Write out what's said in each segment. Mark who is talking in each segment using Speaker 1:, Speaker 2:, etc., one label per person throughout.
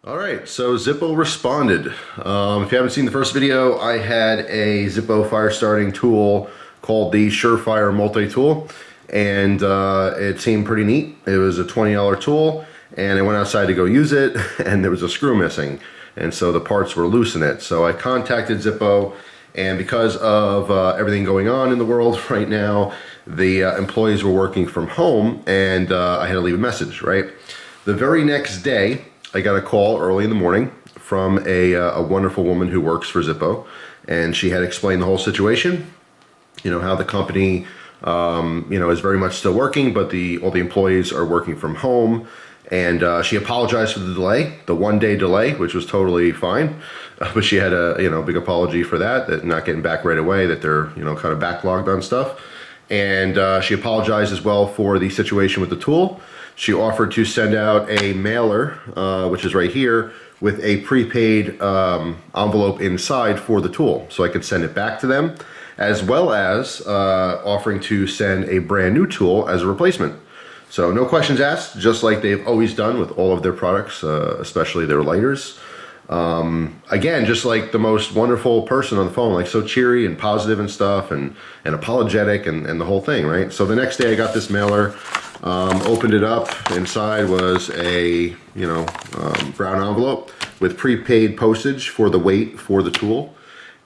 Speaker 1: All right, so Zippo responded. If you haven't seen the first video, I had a Zippo fire starting tool called the Surefire multi-tool, and it seemed pretty neat. It was a $20 tool, and I went outside to go use it, and there was a screw missing, and so the parts were loose in it. So I contacted Zippo, and because of everything going on in the world right now, the employees were working from home, and I had to leave a message, right? The very next day, I got a call early in the morning from a wonderful woman who works for Zippo, and she had explained the whole situation, how the company, is very much still working, but all the employees are working from home, and she apologized for the delay, the 1-day delay, which was totally fine, but she had a, big apology for that not getting back right away, that they're, kind of backlogged on stuff, and she apologized as well for the situation with the tool. She offered to send out a mailer, which is right here, with a prepaid envelope inside for the tool, so I could send it back to them, as well as offering to send a brand new tool as a replacement. So no questions asked, just like they've always done with all of their products, especially their lighters. Again, just like the most wonderful person on the phone, like so cheery and positive and stuff, and apologetic and the whole thing, right? So the next day I got this mailer. Opened it up. Inside was a brown envelope with prepaid postage for the weight for the tool,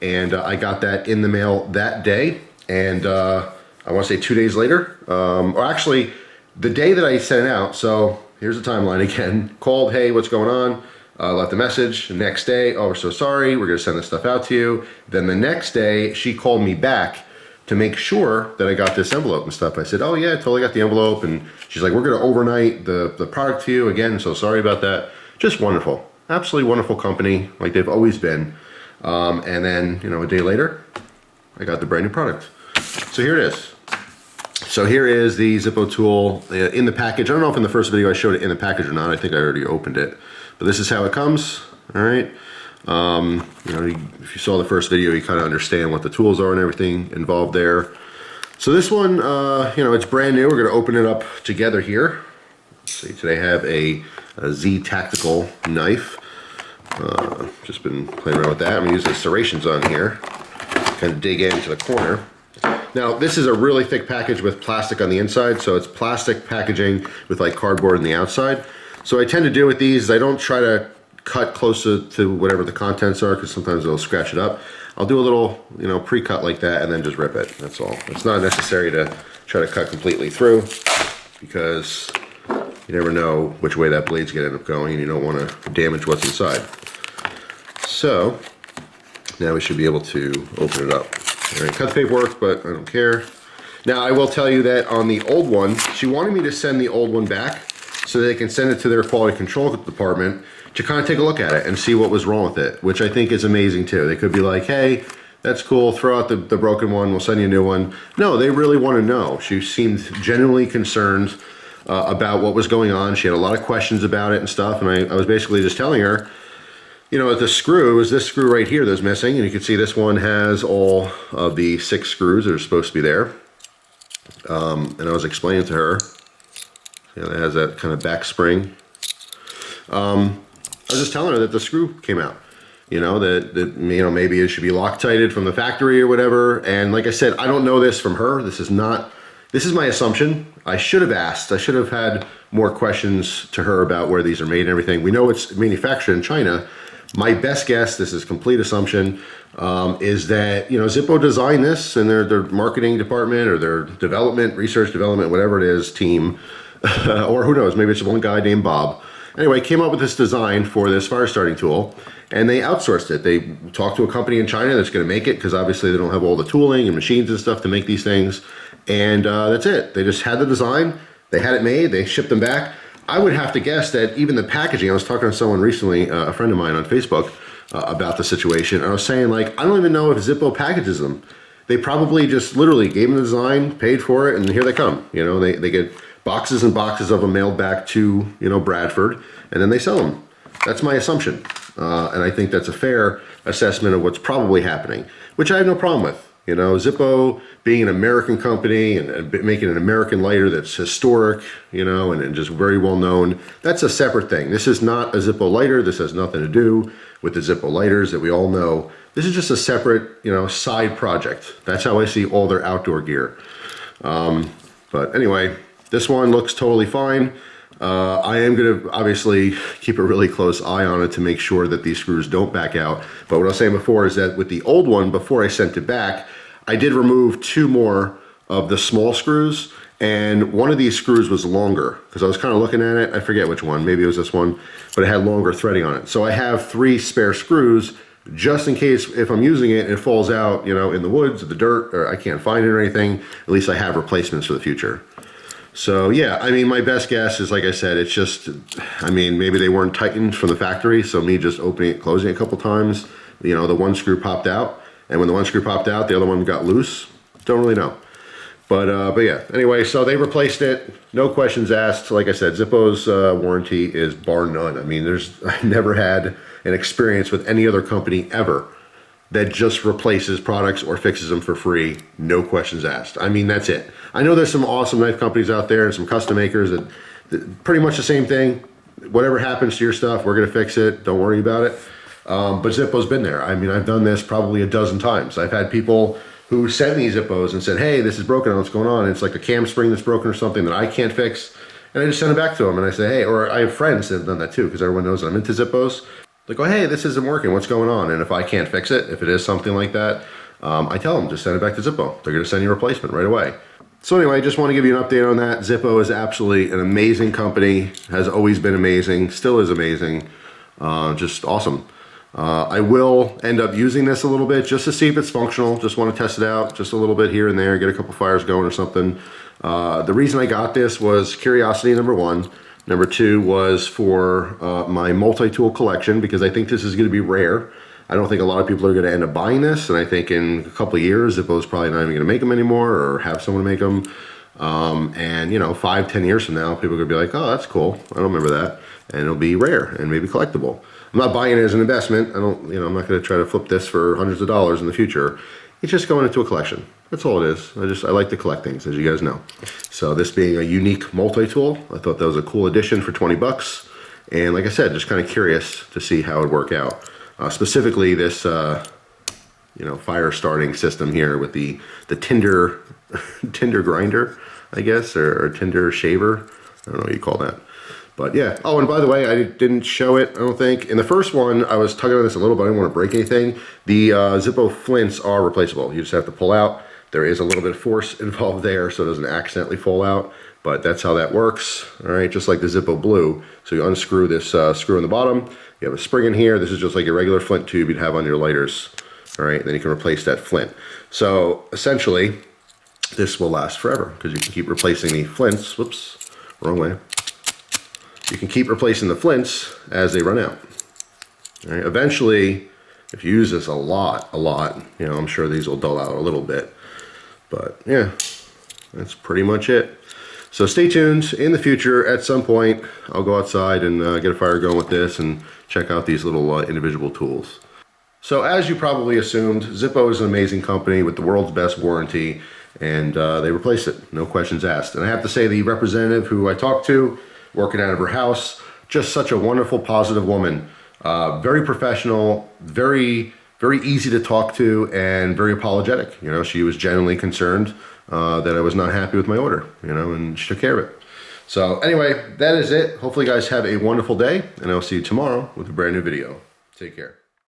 Speaker 1: and I got that in the mail that day. And I want to say 2 days later, or actually the day that I sent it out. So here's the timeline again. Called, hey, what's going on? Left a message. The next day, oh, we're so sorry, we're gonna send this stuff out to you. Then the next day she called me back to make sure that I got this envelope and stuff. I said, oh yeah, I totally got the envelope. And she's like, we're gonna overnight the product to you. Again, so sorry about that. Just wonderful, absolutely wonderful company, like they've always been. And then, a day later, I got the brand new product. So here it is. So here is the Zippo tool in the package. I don't know if in the first video I showed it in the package or not. I think I already opened it, but this is how it comes, all right? If you saw the first video, you kind of understand what the tools are and everything involved there. So this one, it's brand new. We're going to open it up together here. Let's see, today I have a Z tactical knife. Just been playing around with that. I'm going to use the serrations on here, kind of dig into the corner. Now, this is a really thick package with plastic on the inside, so it's plastic packaging with like cardboard on the outside. So what I tend to do with these is I don't try to cut closer to whatever the contents are, because sometimes it'll scratch it up. I'll do a little, pre-cut like that and then just rip it. That's all. It's not necessary to try to cut completely through, because you never know which way that blade's gonna end up going, and you don't want to damage what's inside. So now we should be able to open it up. All right, cut the paperwork, but I don't care. Now I will tell you that on the old one, she wanted me to send the old one back so they can send it to their quality control department to kind of take a look at it and see what was wrong with it, which I think is amazing too. They could be like, hey, that's cool, throw out the broken one, we'll send you a new one. No, they really want to know. She seemed genuinely concerned about what was going on. She had a lot of questions about it and stuff, and I was basically just telling her, the screw is this screw right here that's missing, and you can see this one has all of the 6 screws that are supposed to be there. And I was explaining to her, it has that kind of back spring. I was just telling her that the screw came out, that maybe it should be Loctited from the factory or whatever. And like I said, I don't know this from her. This is my assumption. I should have asked. I should have had more questions to her about where these are made and everything. We know it's manufactured in China. My best guess, this is complete assumption, is that, Zippo designed this, and their marketing department or their research development, whatever it is, team, or who knows, maybe it's one guy named Bob. Anyway, came up with this design for this fire starting tool, and they outsourced it. They talked to a company in China that's going to make it, because obviously they don't have all the tooling and machines and stuff to make these things. And that's it. They just had the design, they had it made, they shipped them back. I would have to guess that even the packaging, I was talking to someone recently, a friend of mine on Facebook, about the situation. I was saying, like, I don't even know if Zippo packages them. They probably just literally gave them the design, paid for it, and here they come. They get boxes and boxes of them mailed back to, Bradford, and then they sell them. That's my assumption. And I think that's a fair assessment of what's probably happening, which I have no problem with. You know, Zippo being an American company and making an American lighter that's historic, you know, and just very well known, that's a separate thing. This is not a Zippo lighter. This has nothing to do with the Zippo lighters that we all know. This is just a separate, you know, side project. That's how I see all their outdoor gear. But anyway, this one looks totally fine. I am going to obviously keep a really close eye on it to make sure that these screws don't back out. But what I was saying before is that with the old one, before I sent it back, I did remove 2 more of the small screws, and one of these screws was longer because I was kind of looking at it. I forget which one, maybe it was this one, but it had longer threading on it. So I have 3 spare screws just in case if I'm using it and it falls out, you know, in the woods or the dirt, or I can't find it or anything, at least I have replacements for the future. So yeah, I mean, my best guess is, like I said, it's just, I mean, maybe they weren't tightened from the factory, so me just opening it, closing it a couple times, you know, the one screw popped out, and when the one screw popped out, the other one got loose. Don't really know. But yeah, anyway, so they replaced it, no questions asked. Like I said, Zippo's warranty is bar none. I mean, I've never had an experience with any other company ever that just replaces products or fixes them for free, no questions asked. I mean, that's it. I know there's some awesome knife companies out there and some custom makers that pretty much the same thing. Whatever happens to your stuff, we're gonna fix it, don't worry about it. But Zippo's been there. I mean, I've done this probably a dozen times. I've had people who sent me Zippos and said, hey, this is broken, what's going on? And it's like a cam spring that's broken or something that I can't fix. And I just send it back to them and I say, hey, or I have friends that have done that too, because everyone knows that I'm into Zippos. Like, oh, hey, this isn't working, what's going on? And if I can't fix it, if it is something like that, I tell them, just send it back to Zippo. They're gonna send you a replacement right away. So anyway, I just want to give you an update on that. Zippo is absolutely an amazing company, has always been amazing, still is amazing, just awesome. I will end up using this a little bit just to see if it's functional. Just want to test it out just a little bit here and there, get a couple fires going or something. The reason I got this was curiosity, number 1. Number 2 was for my multi-tool collection, because I think this is going to be rare. I don't think a lot of people are going to end up buying this, and I think in a couple of years, Zippo's probably not even going to make them anymore or have someone make them. And you know, 5-10 years from now, people are going to be like, oh, that's cool, I don't remember that. And it'll be rare and maybe collectible. I'm not buying it as an investment. I'm not going to try to flip this for hundreds of dollars in the future. It's just going into a collection. That's all it is. I like to collect things, as you guys know. So this being a unique multi-tool, I thought that was a cool addition for 20 bucks. And like I said, just kind of curious to see how it would work out. Specifically this, you know, fire starting system here with the tinder grinder, I guess, or tinder shaver. I don't know what you call that. But yeah, oh, and by the way, I didn't show it, I don't think. In the first one, I was tugging on this a little bit, I didn't want to break anything. The Zippo flints are replaceable. You just have to pull out. There is a little bit of force involved there, so it doesn't accidentally fall out, but that's how that works. All right, just like the Zippo Blue. So you unscrew this screw in the bottom, you have a spring in here. This is just like a regular flint tube you'd have on your lighters. All right, then you can replace that flint. So essentially, this will last forever because you can keep replacing the flints. Whoops, wrong way. You can keep replacing the flints as they run out. All right, eventually, if you use this a lot, you know, I'm sure these will dull out a little bit. But yeah, that's pretty much it. So stay tuned. In the future, at some point, I'll go outside and get a fire going with this and check out these little individual tools. So as you probably assumed, Zippo is an amazing company with the world's best warranty, and they replaced it, no questions asked. And I have to say, the representative who I talked to, working out of her house, just such a wonderful, positive woman. Very professional, very easy to talk to, and very apologetic. You know, she was genuinely concerned that I was not happy with my order, you know, and she took care of it. So anyway, that is it. Hopefully you guys have a wonderful day, and I'll see you tomorrow with a brand new video. Take care.